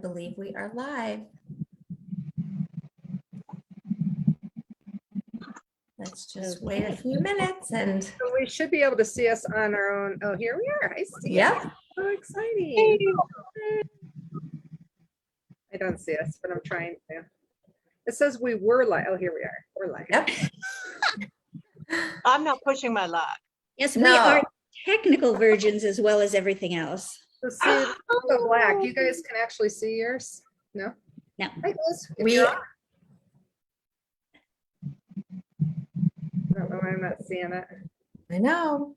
believe we are live. Let's just wait a few minutes and So we should be able to see us on our own. Oh, here we are. I see. yeah. So exciting. I don't see us, but I'm trying to. It says we were live. Oh, here we are. We're live. Yep. I'm not pushing my luck. Yes, No. we are technical virgins as well as everything else. So see, the black. You guys can actually see yours? No? No. Hi, Liz. If We you're on. I don't know why I'm not seeing it. I know.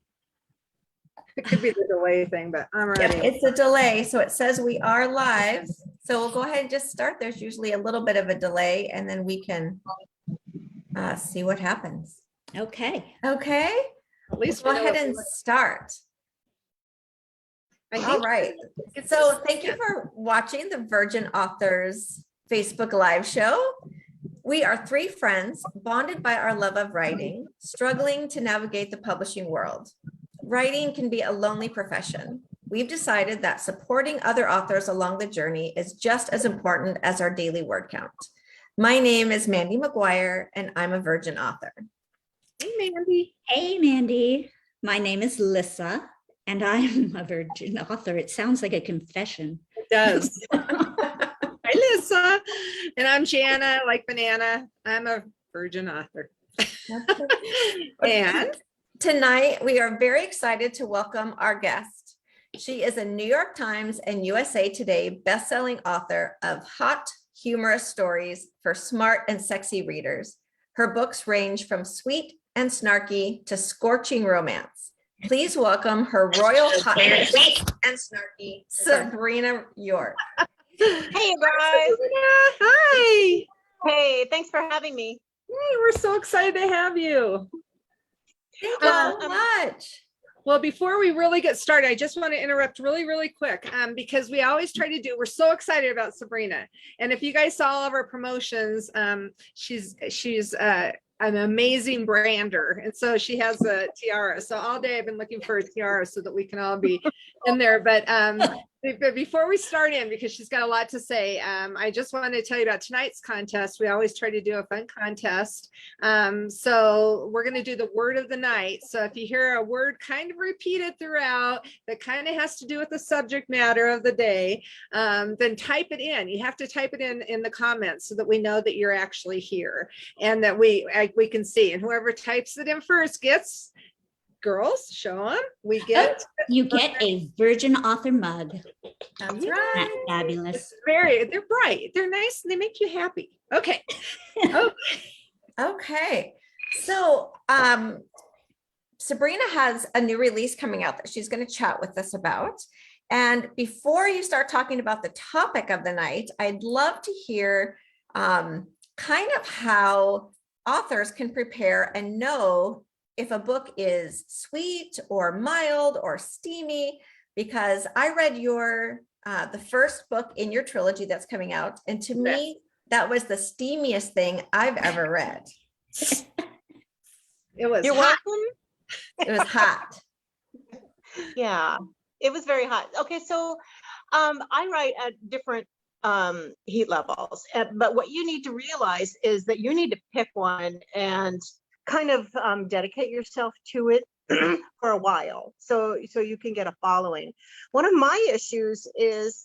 It could be the delay thing, but I'm ready. Yep, it's a delay. So it says we are live. So we'll go ahead and just start. There's usually a little bit of a delay and then we can see what happens. Okay. Okay. At least Go we know ahead it's and live. start. I All think right. it's So thank you for watching the Virgin Authors Facebook Live show. We are three friends bonded by our love of writing, struggling to navigate the publishing world. Writing can be a lonely profession. We've decided that supporting other authors along the journey is just as important as our daily word count. My name is Mandy McGuire, and I'm a Virgin author. Hey, Mandy. Hey, Mandy. My name is Lissa, and I'm a virgin author. It sounds like a confession. It does. Hi, Lisa. And I'm Jana, like banana. I'm a virgin author. And tonight, we are very excited to welcome our guest. She is a New York Times and USA Today bestselling author of hot, humorous stories for smart and sexy readers. Her books range from sweet and snarky to scorching romance. Please welcome Her Royal Highness and snarky Sabrina York. Hey, you guys. hi. Hey, thanks for having me. Hey, we're so excited to have you. Thank you so much. Well, before we really get started, I just want to interrupt really quick because we always try to do, we're so excited about Sabrina. And if you guys saw all of our promotions, she's an amazing brander. And so she has a tiara. So all day I've been looking for a tiara so that we can all be in there. But before we start in, because she's got a lot to say, I just wanted to tell you about tonight's contest. We always try to do a fun contest. So we're going to do the word of the night. So if you hear a word kind of repeated throughout that kind of has to do with the subject matter of the day, then type it in. You have to type it in the comments so that we know that you're actually here and that we can see. And whoever types it in first gets, girls, show them. You get a virgin author mug. That's right. Fabulous. They're bright. They're nice. And they make you happy. Okay. Okay. So Sabrina has a new release coming out that she's going to chat with us about. And before you start talking about the topic of the night, I'd love to hear kind of how authors can prepare and know if a book is sweet or mild or steamy, because I read the first book in your trilogy that's coming out. And to me, that was the steamiest thing I've ever read. It was You're hot. welcome. It was hot. Yeah, it was very hot. Okay, so I write at different heat levels, but what you need to realize is that you need to pick one and kind of dedicate yourself to it for a while, so you can get a following. One of my issues is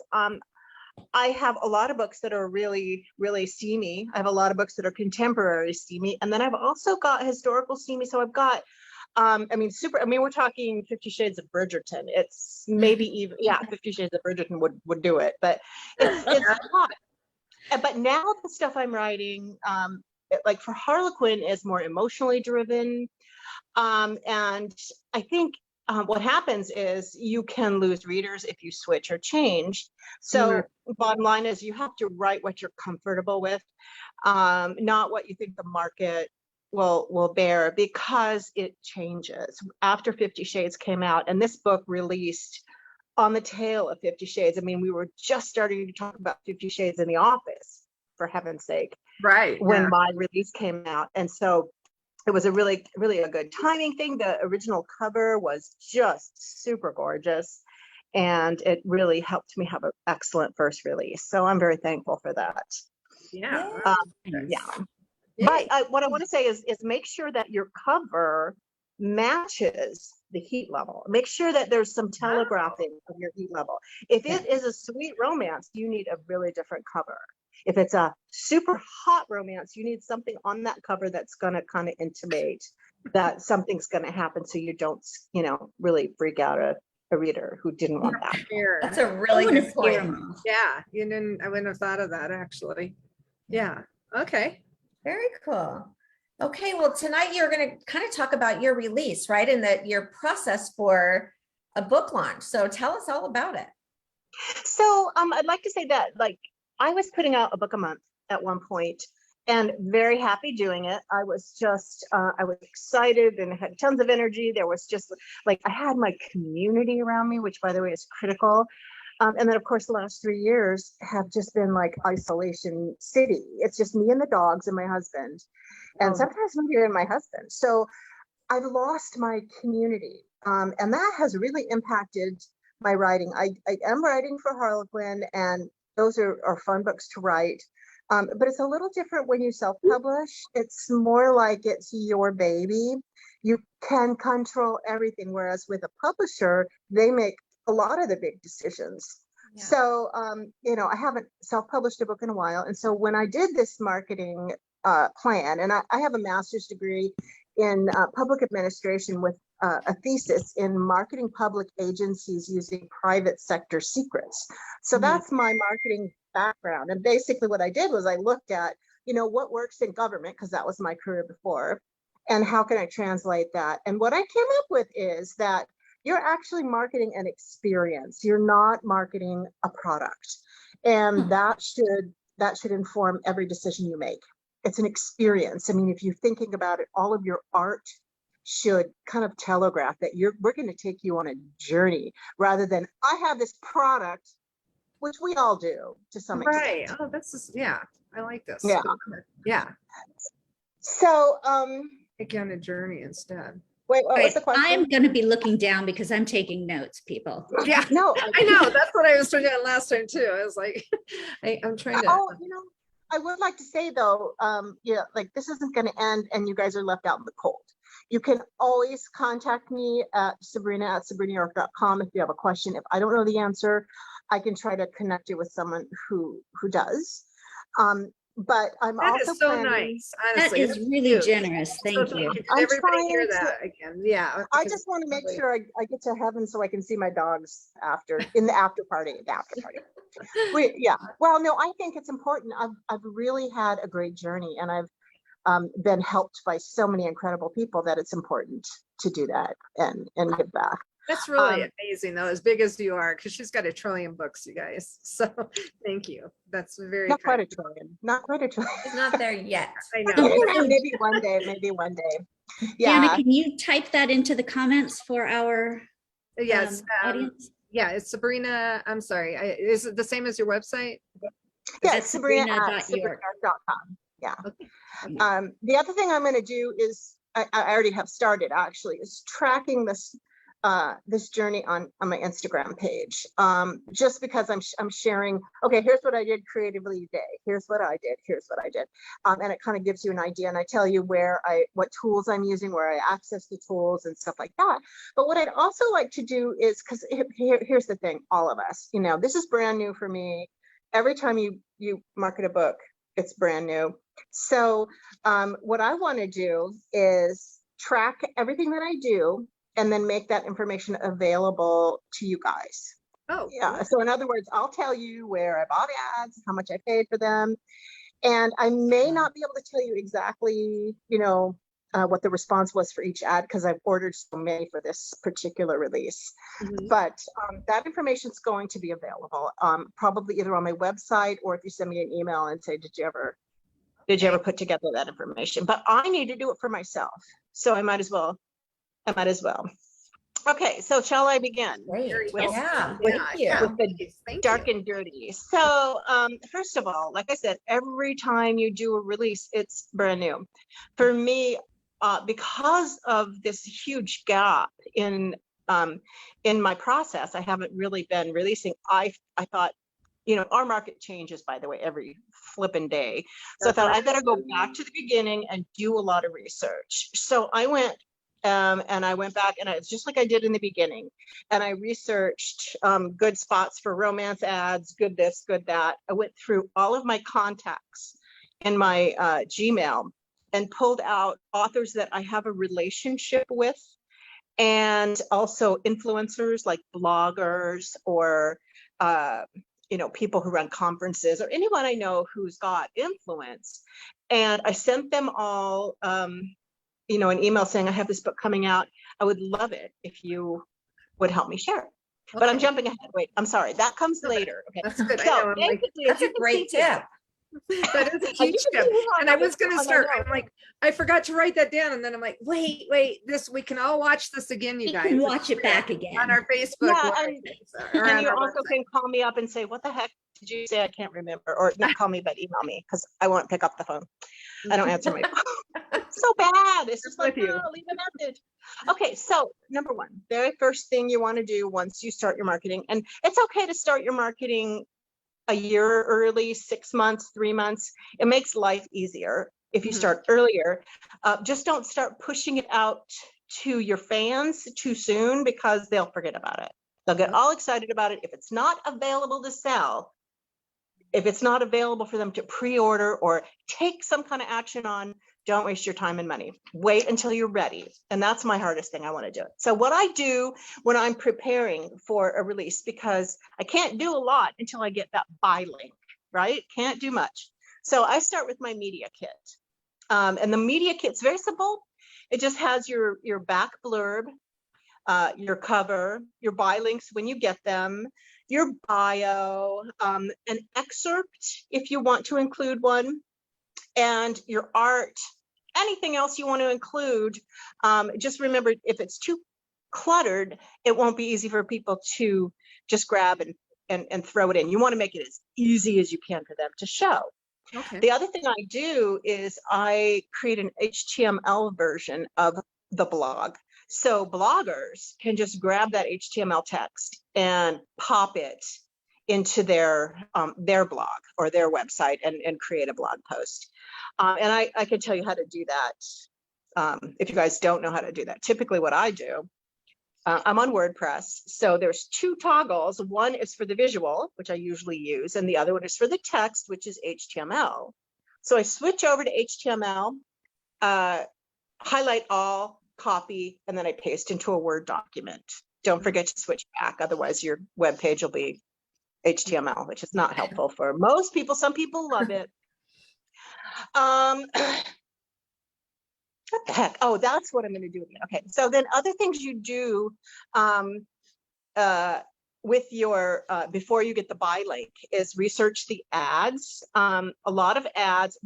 I have a lot of books that are really steamy. I have a lot of books that are contemporary steamy, and then I've also got historical steamy. So I've got we're talking 50 Shades of Bridgerton. It's maybe even 50 Shades of Bridgerton would do it, but it's hot. But now the stuff I'm writing, like for Harlequin, is more emotionally driven, and I think what happens is you can lose readers if you switch or change. So bottom line is you have to write what you're comfortable with, not what you think the market will bear, because it changes. After 50 Shades came out and this book released on the tail of 50 Shades, I mean, we were just starting to talk about 50 Shades in the office, for heaven's sake, right when my release came out. And so it was a really a good timing thing. The original cover was just super gorgeous, And it really helped me have an excellent first release. So I'm very thankful for that. Yeah. Yeah. Yay. But what I want to say is make sure that your cover matches the heat level. Make sure that there's some telegraphing of your heat level. If it is a sweet romance, you need a really different cover. If it's a super hot romance, you need something on that cover that's going to kind of intimate that something's going to happen, so you don't, really freak out a reader who didn't want that. Here. That's a really I wanna good scare point. 'em off. Yeah, I wouldn't have thought of that actually. Yeah. Okay. Very cool. Okay, well, tonight you're going to kind of talk about your release, right? And your process for a book launch. So tell us all about it. So I'd like to say that, like, I was putting out a book a month at one point and very happy doing it. I was just, I was excited and had tons of energy. There was just like, I had my community around me, which by the way is critical. And then of course, the last 3 years have just been like isolation city. It's just me and the dogs and my husband, and sometimes not even my husband. So I've lost my community. And that has really impacted my writing. I am writing for Harlequin, and those are fun books to write. But it's a little different when you self-publish. It's more like it's your baby. You can control everything, whereas with a publisher, they make a lot of the big decisions. Yeah. So, I haven't self-published a book in a while. And so when I did this marketing plan, and I have a master's degree in public administration with a thesis in marketing public agencies using private sector secrets. So that's my marketing background. And basically what I did was I looked at, what works in government, because that was my career before, and how can I translate that? And what I came up with is that you're actually marketing an experience. You're not marketing a product. And that should inform every decision you make. It's an experience. I mean, if you're thinking about it, all of your art should kind of telegraph that we're going to take you on a journey, rather than I have this product, which we all do to some extent. Right. Oh, this is, yeah, I like this. Yeah. Yeah. So, Take you on a journey instead. wait, what was the question? I'm going to be looking down because I'm taking notes, people. Yeah. No, I know. That's what I was doing last time too. I was like, I'm trying to. Oh, I would like to say though, like this isn't going to end and you guys are left out in the cold. You can always contact me at sabrina@sabrinayork.com if you have a question. If I don't know the answer, I can try to connect you with someone who does. But I'm That also is so planning, nice. That Honestly, is that's really cute. generous. So Thank you. Did I'm everybody hear trying that again? Yeah. I just want to make sure I get to heaven so I can see my dogs in the after party. Well, no, I think it's important. I've really had a great journey, and I've been helped by so many incredible people that it's important to do that and give back. That's really amazing though, as big as you are, because she's got 1 trillion books, you guys. So thank you. That's very Not quite kind. a trillion. Not quite a trillion. It's not there yet. I know. Maybe one day. Maybe one day. Anna, Yeah. can you type that into the comments for our Yes. audience? Yeah, it's Sabrina. I'm sorry. Is it the same as your website? Yeah, That's Sabrina@sabrinayork.com. sabrina.york. Yeah. Okay. The other thing I'm going to do is I already have started actually is tracking this journey on my Instagram page. Just because I'm sharing, okay, here's what I did creatively today. Here's what I did. Here's what I did. And it kind of gives you an idea, and I tell you what tools I'm using, where I access the tools and stuff like that. But what I'd also like to do is, because here's the thing, all of us, this is brand new for me. Every time you market a book, it's brand new. So what I want to do is track everything that I do and then make that information available to you guys. Oh, Yeah. So in other words, I'll tell you where I bought ads, how much I paid for them. And I may not be able to tell you exactly, what the response was for each ad, because I've ordered so many for this particular release. Mhm. But that information is going to be available, probably either on my website, or if you send me an email and say, did you ever put together that information? But I need to do it for myself. So I might as well. Okay, so shall I begin? Great. With- Yeah. Yeah, Thank you. yeah. With the Thank dark you. and dirty. So first of all, like I said, every time you do a release, it's brand new. For me, because of this huge gap in in my process, I haven't really been releasing. I thought, you know, our market changes, by the way, every flipping day. So I thought I better go back to the beginning and do a lot of research. So I went and I went back and it's just like I did in the beginning. And I researched good spots for romance ads, good this, good that. I went through all of my contacts in my Gmail and pulled out authors that I have a relationship with, and also influencers like bloggers or you know, people who run conferences or anyone I know who's got influence. And I sent them all, you know, an email saying, I have this book coming out. I would love it if you would help me share it. But I'm jumping ahead. Wait, I'm sorry. That comes later. Okay. That's good. So I know. I'm like, basically, That's a great tip. that is a huge you can tip. see how And I that was is going to on start, my I'm like, I forgot to write that down. And then I'm like, wait, this, we can all watch this again, you You guys. can watch it back again. On our Facebook. Yeah, Live, or and on you our also website. can call me up and say, what the heck did you say? I can't remember. Or not call me, but email me because I won't pick up the phone. I don't answer my phone. So bad. It's just like, with you. no, leave a message. Okay, so number one, very first thing you want to do once you start your marketing, and it's okay to start your marketing a year early, 6 months, 3 months. It makes life easier if you start earlier. Just don't start pushing it out to your fans too soon because they'll forget about it. They'll get all excited about it. If it's not available to sell, if it's not available for them to pre-order or take some kind of action on, don't waste your time and money. Wait until you're ready. And that's my hardest thing. I want to do it. So what I do when I'm preparing for a release, because I can't do a lot until I get that buy link, right? Can't do much. So I start with my media kit. And the media kit's very simple. It just has your back blurb, your cover, your buy links when you get them, your bio, an excerpt if you want to include one, and your art, anything else you want to include. Just remember, if it's too cluttered, it won't be easy for people to just grab and throw it in. You want to make it as easy as you can for them to show. Okay. The other thing I do is I create an HTML version of the blog. So bloggers can just grab that HTML text and pop it into their blog or their website and create a blog post. And I can tell you how to do that. If you guys don't know how to do that, typically what I do, I'm on WordPress. So there's 2 toggles. One is for the visual, which I usually use, and the other one is for the text, which is HTML. So I switch over to HTML, highlight all, copy, and then I paste into a Word document. Don't forget to switch back. Otherwise your web page will be HTML, which is not helpful for most people. Some people love it. What the heck? Oh, that's what I'm going to do again. Okay. So then other things you do with your, before you get the buy link is research the ads. A lot of ads,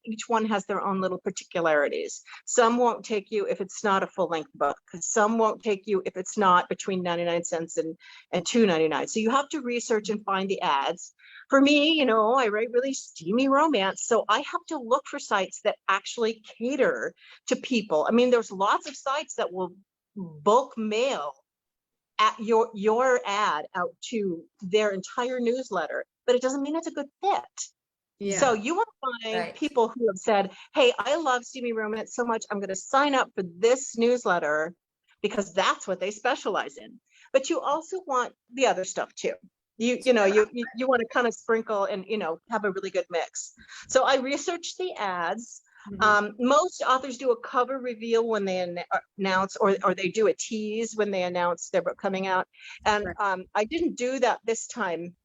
each one has their own little particularities. Some won't take you if it's not a full length book. Some won't take you if it's not between 99 cents and $2.99. So you have to research and find the ads. For me, you know, I write really steamy romance, so I have to look for sites that actually cater to people. I mean, there's lots of sites that will bulk mail at your ad out to their entire newsletter, but it doesn't mean it's a good fit. Yeah. So you want to find people who have said, hey, I love steamy romance so much, I'm going to sign up for this newsletter because that's what they specialize in. But you also want the other stuff too. You want to kind of sprinkle and, you know, have a really good mix. So I researched the ads. Most authors do a cover reveal when they announce, or they do a tease when they announce their book coming out. And I didn't do that this time,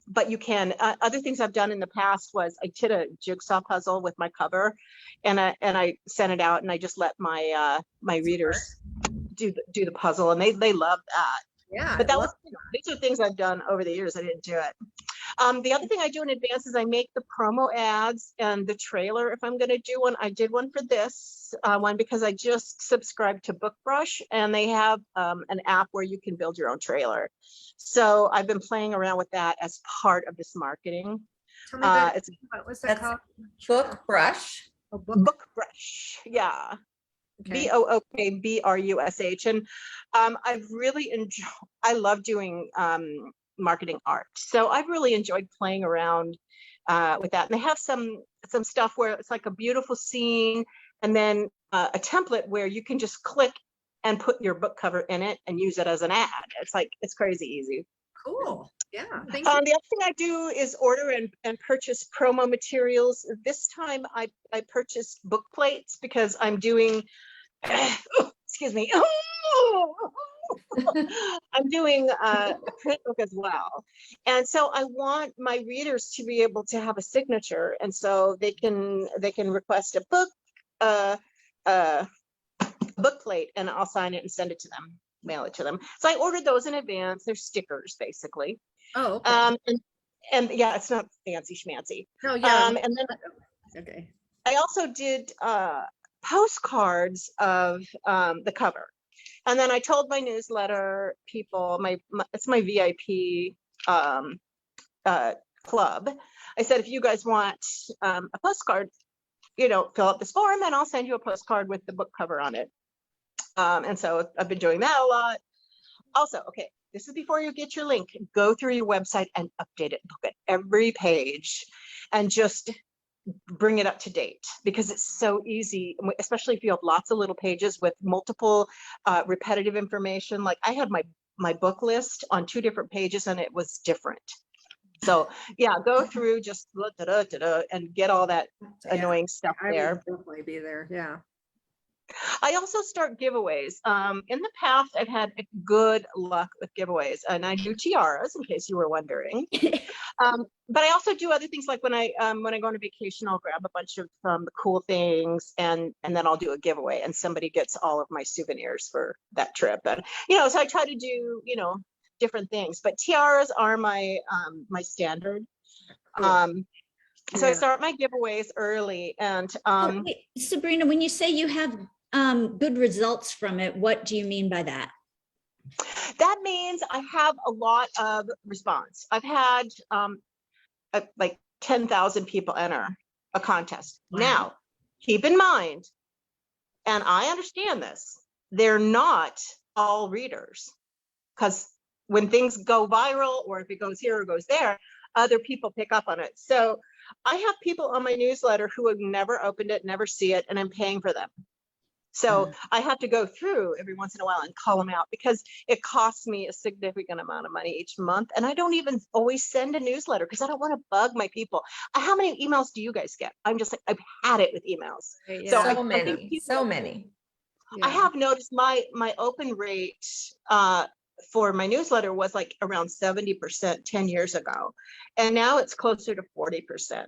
but you can. Other things I've done in the past was I did a jigsaw puzzle with my cover, and I sent it out, and I just let my my readers do the puzzle, and they love that. Yeah. But that was, you know, these are things I've done over the years. I didn't do it. The other thing I do in advance is I make the promo ads and the trailer. If I'm going to do one, I did one for this one because I just subscribed to BookBrush, and they have an app where you can build your own trailer. So I've been playing around with that as part of this marketing. Tell me what was that called? BookBrush. Oh, BookBrush. Yeah. Okay. BOOKBRUSH. And I've really enjoyed, I love doing marketing art. So I've really enjoyed playing around with that. And they have some stuff where it's like a beautiful scene and then a template where you can just click and put your book cover in it and use it as an ad. It's like, it's crazy easy. Cool. Yeah. Thank you. The other thing I do is order and purchase promo materials. This time I purchased book plates because I'm doing, excuse me, I'm doing a print book as well. And so I want my readers to be able to have a signature. And so they can request a book, book plate, and I'll sign it and send it to them, mail it to them. So I ordered those in advance. They're stickers basically. Oh, okay. And yeah, it's not fancy schmancy. No, yeah. And then Okay. I also did postcards of the cover. And then I told my newsletter people, it's my VIP club. I said, if you guys want a postcard, fill out this form and I'll send you a postcard with the book cover on it. And so I've been doing that a lot. Also, okay, this is before you get your link. Go through your website and update it. Look at every page and just bring it up to date, because it's so easy, especially if you have lots of little pages with multiple repetitive information. Like I had my book list on 2 different pages and it was different. So yeah, go through just and get all that annoying stuff there. I would definitely be there. Yeah. I also start giveaways. In the past, I've had good luck with giveaways, and I do tiaras, in case you were wondering. But I also do other things, like when I go on a vacation, I'll grab a bunch of cool things, and then I'll do a giveaway, and somebody gets all of my souvenirs for that trip. And so I try to do different things. But tiaras are my my standard. Cool. So I start my giveaways early, and Wait, Sabrina, when you say you have good results from it, what do you mean by that? that means I have a lot of response. I've had like 10,000 people enter a contest. Wow. Now, keep in mind, and I understand this, they're not all readers, because when things go viral, or if it goes here or goes there, other people pick up on it. So I have people on my newsletter who have never opened it, never see it, and I'm paying for them. So I have to go through every once in a while and call them out, because it costs me a significant amount of money each month. And I don't even always send a newsletter because I don't want to bug my people. How many emails do you guys get? I'm just like, I've had it with emails. Yeah. So So many, so many. I have noticed my open rate for my newsletter was like around 70% 10 years ago. And now it's closer to 40%,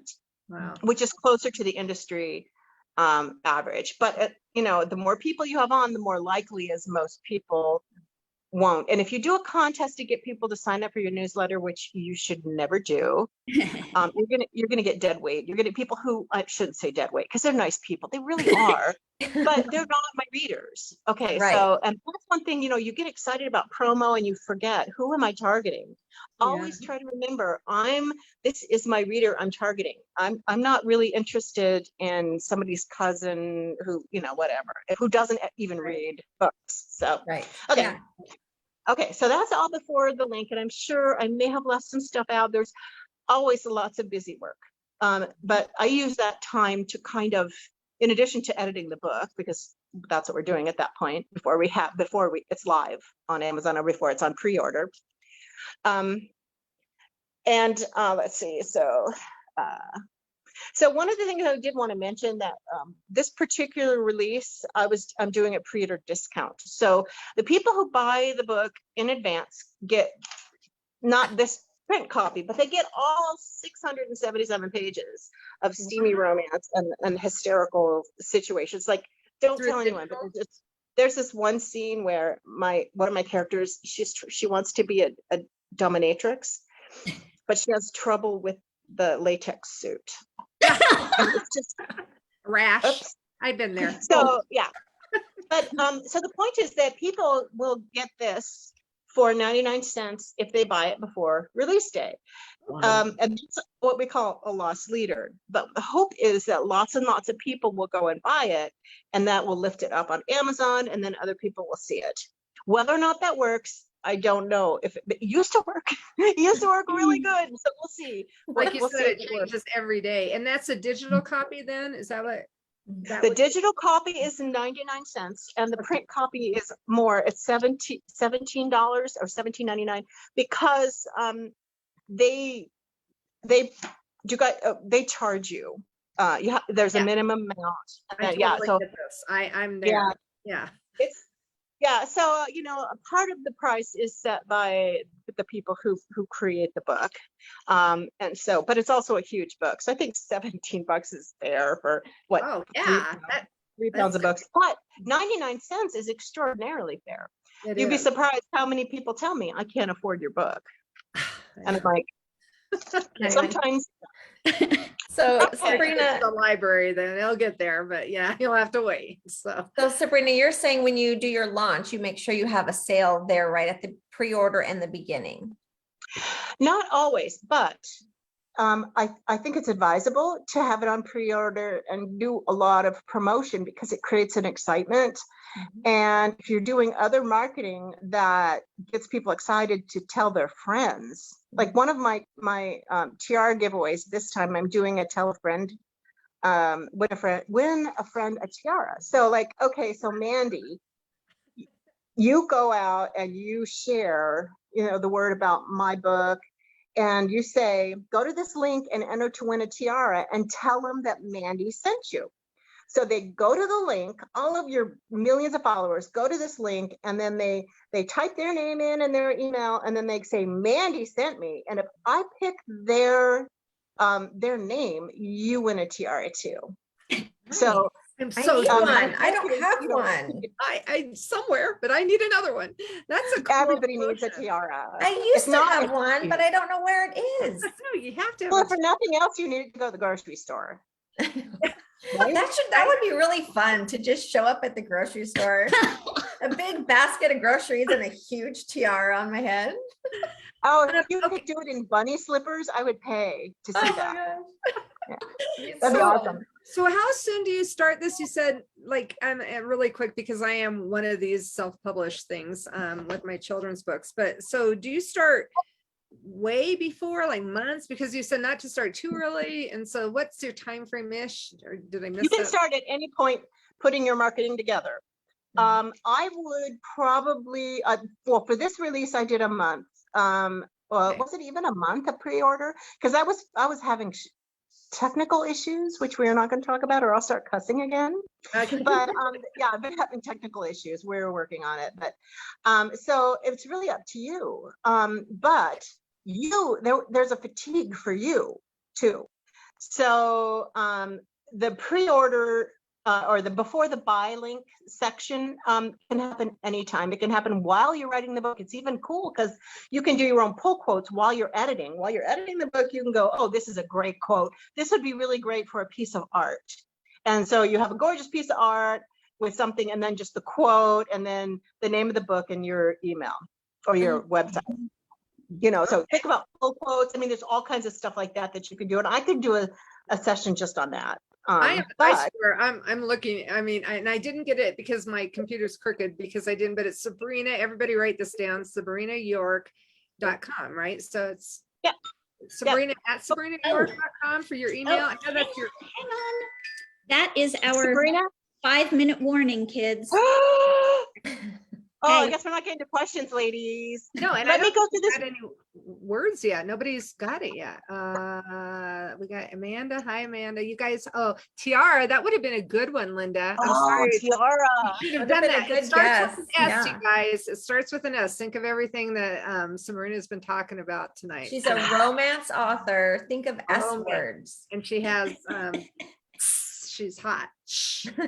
Wow. which is closer to the industry average. But the more people you have on, the more likely is most people won't. And if you do a contest to get people to sign up for your newsletter, which you should never do, you're gonna get dead weight. You're gonna people who, I shouldn't say dead weight, because they're nice people, they really are, but they're not my readers. Okay, Right. so, and that's one thing, you get excited about promo and you forget, who am I targeting? Always try to remember, this is my reader I'm targeting. I'm not really interested in somebody's cousin who, whatever, who doesn't even read books. So Right. okay. Yeah. Okay, so that's all before the link, and I'm sure I may have left some stuff out. There's always lots of busy work, but I use that time to kind of, in addition to editing the book, because that's what we're doing at that point before it's live on Amazon, or before it's on pre-order. Let's see. So one of the things I did want to mention, that this particular release, I'm doing a pre-order discount. So the people who buy the book in advance get not this print copy, but they get all 677 pages of steamy romance and hysterical situations. Like, don't tell anyone, but there's this one scene where one of my characters, she wants to be a dominatrix, but she has trouble with the latex suit. It's just Rash. Oops. I've been there. So yeah, but so the point is that people will get this for 99 cents if they buy it before release day. And that's what we call a loss leader. But the hope is that lots and lots of people will go and buy it, and that will lift it up on Amazon, and then other people will see it. Whether or not that works, I don't know. If it used to work, it used to work really good. So we'll see. Like you We'll said, see it if works. changes every day. And that's a digital copy then? Is that what? That The would- digital copy is 99 cents, and the print copy is more. It's $17 or $17.99 because they charge you. There's Yeah. a minimum amount. I Yeah, totally so get this. I'm there. Yeah. it's so a part of the price is set by the people who create the book, and so, but it's also a huge book. So I think $17 is fair for what? Oh, yeah. Three pounds of books, but 99 cents is extraordinarily fair. You'd be surprised how many people tell me I can't afford your book, and I'm like, sometimes. So Okay. Sabrina, The library, then it'll get there, but yeah, you'll have to wait. So Sabrina, you're saying when you do your launch, you make sure you have a sale there right at the pre-order and the beginning. Not always, but I think it's advisable to have it on pre-order and do a lot of promotion because it creates an excitement. And if you're doing other marketing that gets people excited to tell their friends, like one of my tiara giveaways this time, I'm doing a tell a friend, win a friend a tiara. So like, okay, so Mandy, you go out and you share, the word about my book, and you say, go to this link and enter to win a tiara, and tell them that Mandy sent you. So they go to the link, all of your millions of followers go to this link, and then they type their name in and their email, and then they say, Mandy sent me. And if I pick their name, you win a tiara too. So I'm I so need sorry. one. I don't have one. I somewhere, but I need another one. That's a cool everybody needs a promotion. tiara. I used It's to not- have one, but I don't know where it is. No, you have to have Well, a for nothing else, you need to go to the grocery store. That would be really fun to just show up at the grocery store, a big basket of groceries and a huge tiara on my head. Oh, if you Okay. could do it in bunny slippers, I would pay to see Oh my that. gosh. That'd be So- awesome. So how soon do you start this? You said like, really quick, because I am one of these self-published things with my children's books. But so do you start way before, like months? Because you said not to start too early. And so what's your time frame ish? Or did I miss You can that? start at any point putting your marketing together. I would probably, well, for this release, I did a month. Well, Okay. was it even a month of pre-order? Because I was having technical issues, which we are not going to talk about, or I'll start cussing again. Okay. But yeah, I've been having technical issues. We're working on it, but so it's really up to you. But there's a fatigue for you too. So the pre-order or the before the buy link section can happen anytime. It can happen while you're writing the book. It's even cool because you can do your own pull quotes while you're editing. While you're editing the book, you can go, oh, this is a great quote. This would be really great for a piece of art. And so you have a gorgeous piece of art with something, and then just the quote, and then the name of the book and your email or your website. So think about pull quotes. I mean, there's all kinds of stuff like that you can do. And I could do a session just on that. I But swear, I'm looking. I mean, and I didn't get it because my computer's crooked because I didn't. But it's Sabrina. Everybody write this down. SabrinaYork.com, right? So it's Yeah. Sabrina at SabrinaYork.com for your email. I know that's your. Hang on. That is our Sabrina? 5-minute warning, kids. Oh, I Hey. guess we're not getting to questions, ladies. No, and Let I me don't go think through we this. got any words yet. Nobody's got it yet. We got Amanda. Hi, Amanda. You guys. Oh, Tiara. That would have been a good one, Linda. I'm sorry. Tiara. You should have Would've done been a that. good It starts with an guess, S, you yeah. guys. It starts with an S. Think of everything that Sabrina's been talking about tonight. She's a romance author. Think of S Romance. words. And she has she's hot.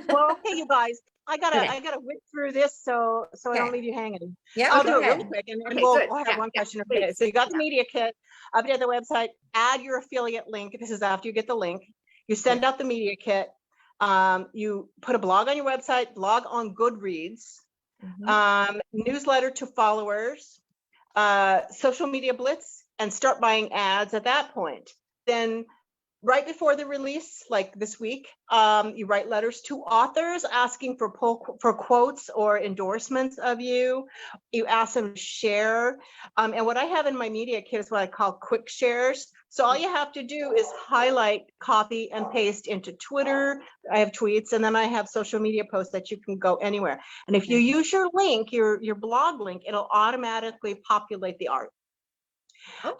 Well, okay, you guys. I Okay. gotta whip through this so I Okay. don't leave you hanging. Yeah, I'll go do it ahead. really quick, and Okay, we'll good. have Yeah, one yeah, question. Okay, please. so you got the media kit up at the website. Add your affiliate link. This is after you get the link. You send out the media kit. You put a blog on your website, blog on Goodreads, Mhm. newsletter to followers, social media blitz and start buying ads at that point. Then right before the release, like this week, you write letters to authors asking for quotes or endorsements of you. You ask them to share. And what I have in my media kit is what I call quick shares. So all you have to do is highlight, copy, and paste into Twitter. I have tweets, and then I have social media posts that you can go anywhere. And if you use your link, your blog link, it'll automatically populate the art. Okay.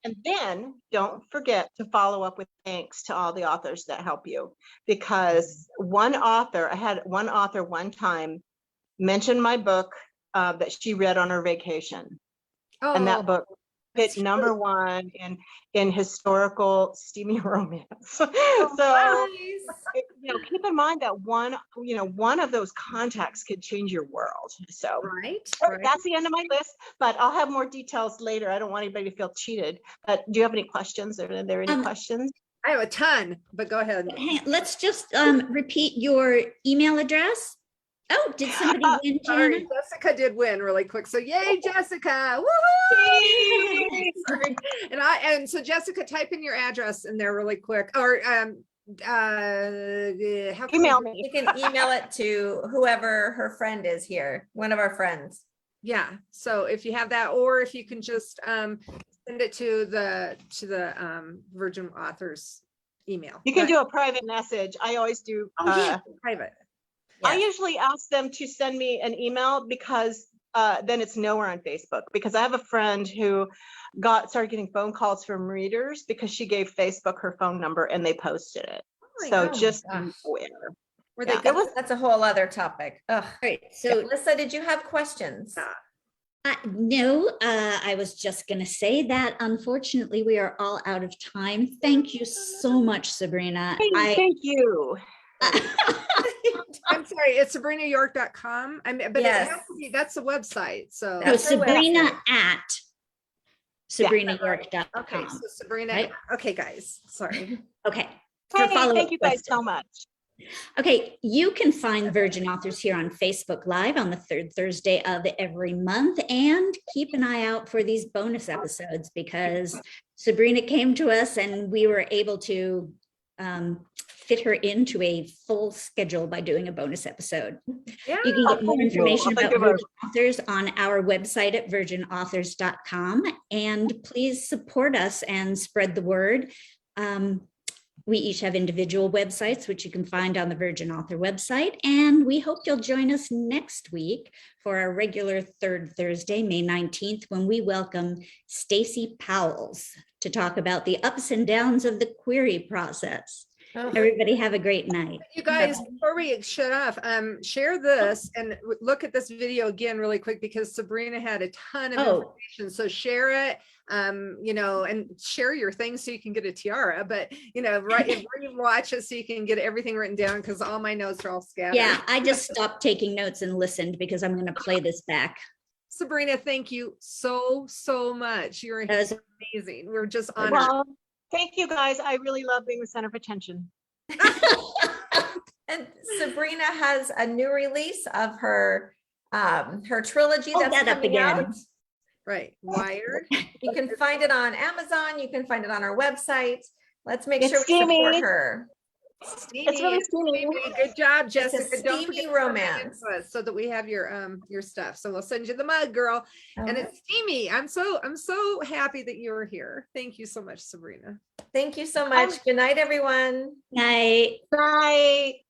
And then don't forget to follow up with thanks to all the authors that help you, because I had one author one time mention my book that she read on her vacation. And that book hit that's #1 in historical steamy romance. So keep in mind that one of those contacts could change your world. So right. that's the end of my list, but I'll have more details later. I don't want anybody to feel cheated. But do you have any questions? Are there any questions? I have a ton, but go ahead. Hey, let's just repeat your email address. Oh, did somebody win, Sorry, Jana? Jessica did win really quick. So yay, Jessica. Woohoo! And so Jessica, type in your address in there really quick. Or Email me. You can email it to whoever her friend is here, one of our friends. Yeah. So if you have that, or if you can just send it to the Virgin Authors email. You can do a private message. I always do. Private. I usually ask them to send me an email because then it's nowhere on Facebook, because I have a friend who started getting phone calls from readers because she gave Facebook her phone number and they posted it. So just beware. That's a whole other topic. Ugh. All right. So, Alyssa, did you have questions? no, I was just going to say that unfortunately we are all out of time. Thank you so much, Sabrina. Thank you. I'm sorry, it's sabrinayork.com. I mean, but Yes. it has to be, that's the website. So No, That's her Sabrina website. at sabrinayork.com. okay, so Sabrina. Right. Okay, guys, sorry. Okay. Hey, follow-up thank you guys question. so much. Okay, you can find Virgin Authors here on Facebook Live on the third Thursday of every month, and keep an eye out for these bonus episodes because Sabrina came to us and we were able to fit her into a full schedule by doing a bonus episode. Yeah. You can get more information Thank about you. Virgin Authors on our website at virginauthors.com, and please support us and spread the word. We each have individual websites, which you can find on the Virgin Author website. And we hope you'll join us next week for our regular third Thursday, May 19th, when we welcome Stacy Powells to talk about the ups and downs of the query process. Oh. Everybody have a great night. You guys, before we shut off, share this and look at this video again really quick, because Sabrina had a ton of information. So share it, and share your things so you can get a tiara. But right where you watch it so you can get everything written down, because all my notes are all scattered. Yeah, I just stopped taking notes and listened because I'm going to play this back. Sabrina, thank you so much. You're amazing. We're just honored. Well, thank you guys. I really love being the center of attention. And Sabrina has a new release of her trilogy Hold that's that up coming again. out. Right. Wired. You can find it on Amazon. You can find it on our website. Let's make It's sure we steamy. support her. It's really steamy. Good job, It's Jessica. a Don't steamy forget to romance. send it to us so that we have your stuff. So we'll send you the mug, girl. And it's steamy. I'm so happy that you're here. Thank you so much, Sabrina. Thank you so much. Good night, everyone. Night. Bye.